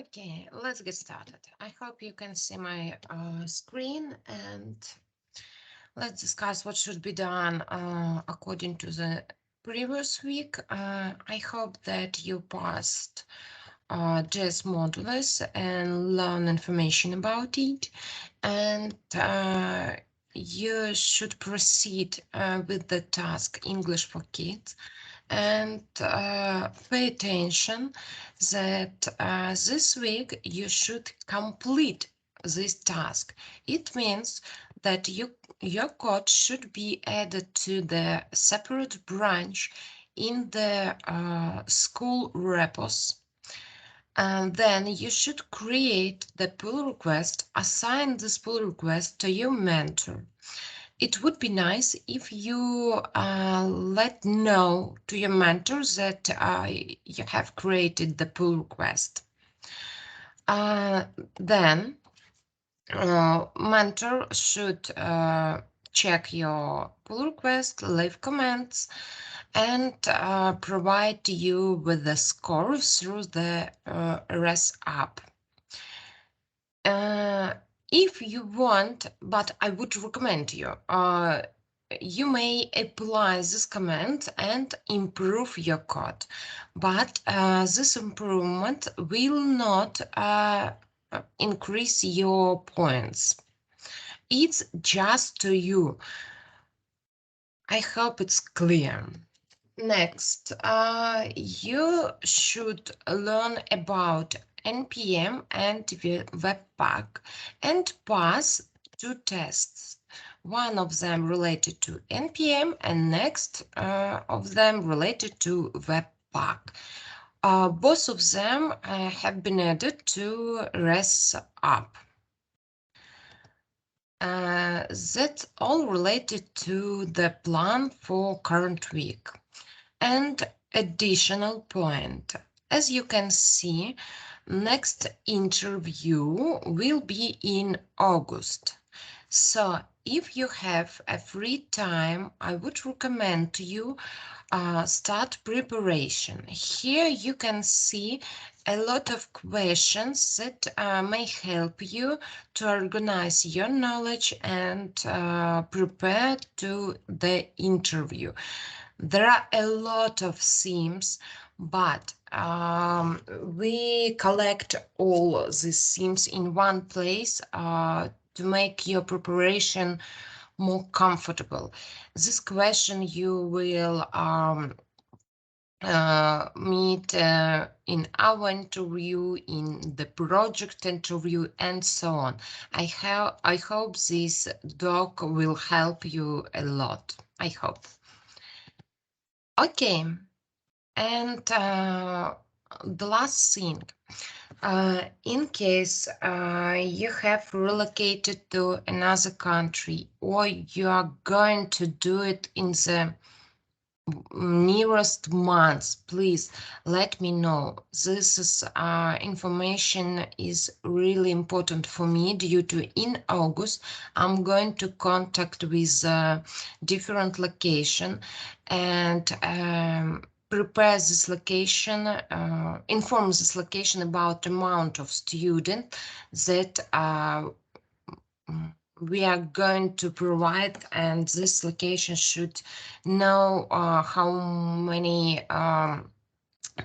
Okay, let's get started. I hope you can see my screen, and let's discuss what should be done according to the previous week. I hope that you passed JS modules and learn information about it, and you should proceed with the task English for Kids, and pay attention that this week you should complete this task. It means that your code should be added to the separate branch in the school repos. And then you should create the pull request, assign this pull request to your mentor. It would be nice if you let know to your mentor that you have created the pull request. Then mentor should check your pull request, leave comments, and provide you with the score through the REST app. If you want, but I would recommend you, you may apply this command and improve your code, but this improvement will not increase your points. It's just to you. I hope it's clear. Next, you should learn about NPM and Webpack and pass 2 tests. One of them related to NPM and next of them related to Webpack. Both of them have been added to REST app. That's all related to the plan for current week. And additional point, as you can see, next interview will be in August. So if you have a free time, I would recommend to you start preparation. Here you can see a lot of questions that may help you to organize your knowledge and prepare to the interview. There are a lot of themes, but we collect all these themes in one place to make your preparation more comfortable. This question you will meet in our interview, in the project interview, and so on. I hope this doc will help you a lot. I hope. Okay, and the last thing, in case you have relocated to another country or you are going to do it in the nearest months, please let me know. This is information is really important for me due to in August I'm going to contact with different location and prepare this location, inform this location about amount of student that we are going to provide, and this location should know how many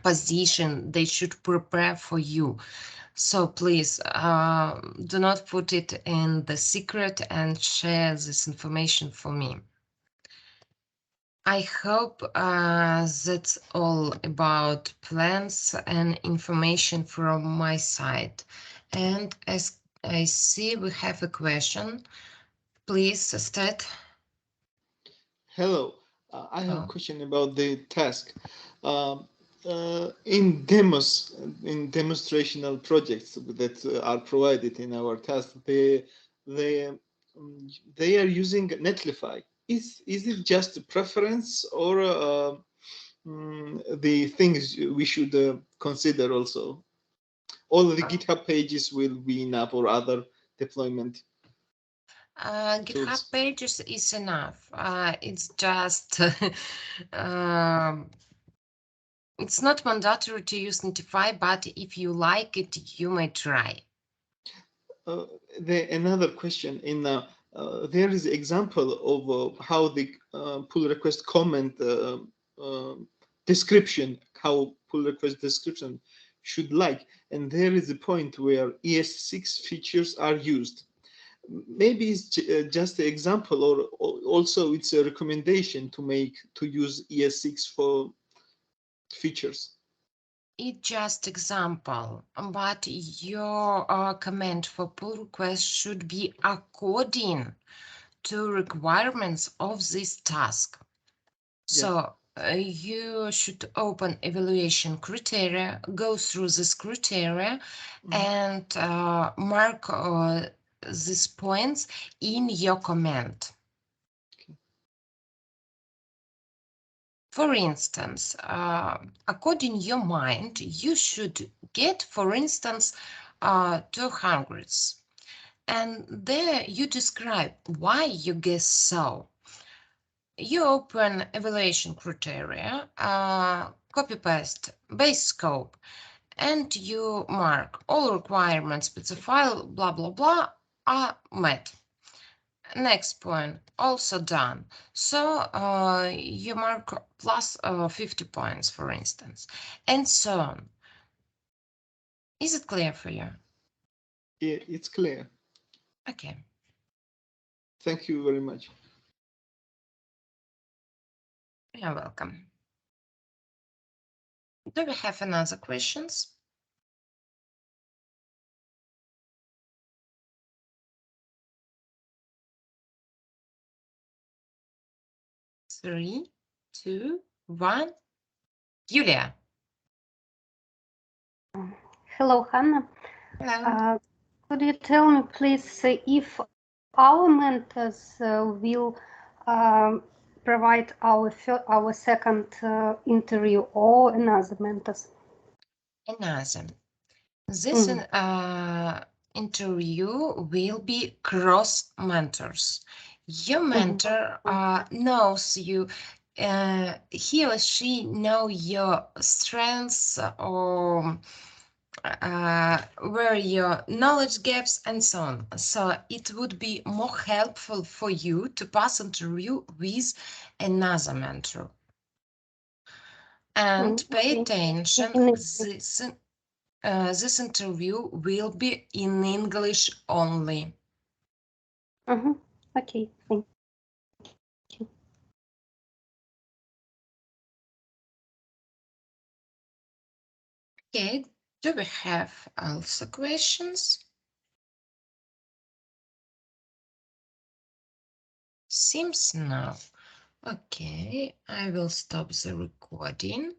position they should prepare for you. So please do not put it in the secret and share this information for me. I hope that's all about plans and information from my side. And as I see we have a question. Please, Stet. Hello, I have a question about the task. In demos, in demonstrational projects that are provided in our task, they are using Netlify. Is it just a preference or the things we should consider also? All the GitHub pages will be enough or other deployment? GitHub pages is enough. It's just It's not mandatory to use Netlify, but if you like it, you may try. Another question there is example of how the pull request comment description, how pull request description should like, and there is a point where ES6 features are used. Maybe it's just an example, or also it's a recommendation to use ES6 for features. It's just example, but your comment for pull request should be according to requirements of this task. So you should open evaluation criteria, go through this criteria, and mark these points in your comment. For instance, according your mind, you should get, for instance, 200. And there you describe why you guess so. You open evaluation criteria, copy-paste base scope, and you mark all requirements specified, blah, blah, blah, are met. Next point, also done. So you mark plus 50 points, for instance, and so on. Is it clear for you? Yeah, it's clear. Okay. Thank you very much. You're welcome. Do we have another questions? Three, two, one. Julia. Hello, Hannah. Hello. Could you tell me, please, if our mentors will provide our second interview or another mentors? Another. This interview will be cross mentors. Your mentor knows you. He or she know your strengths or where your knowledge gaps and so on. So it would be more helpful for you to pass interview with another mentor. And pay attention, this interview will be in English only. Okay, thank you. Okay, do we have also questions? Seems no. Okay, I will stop the recording.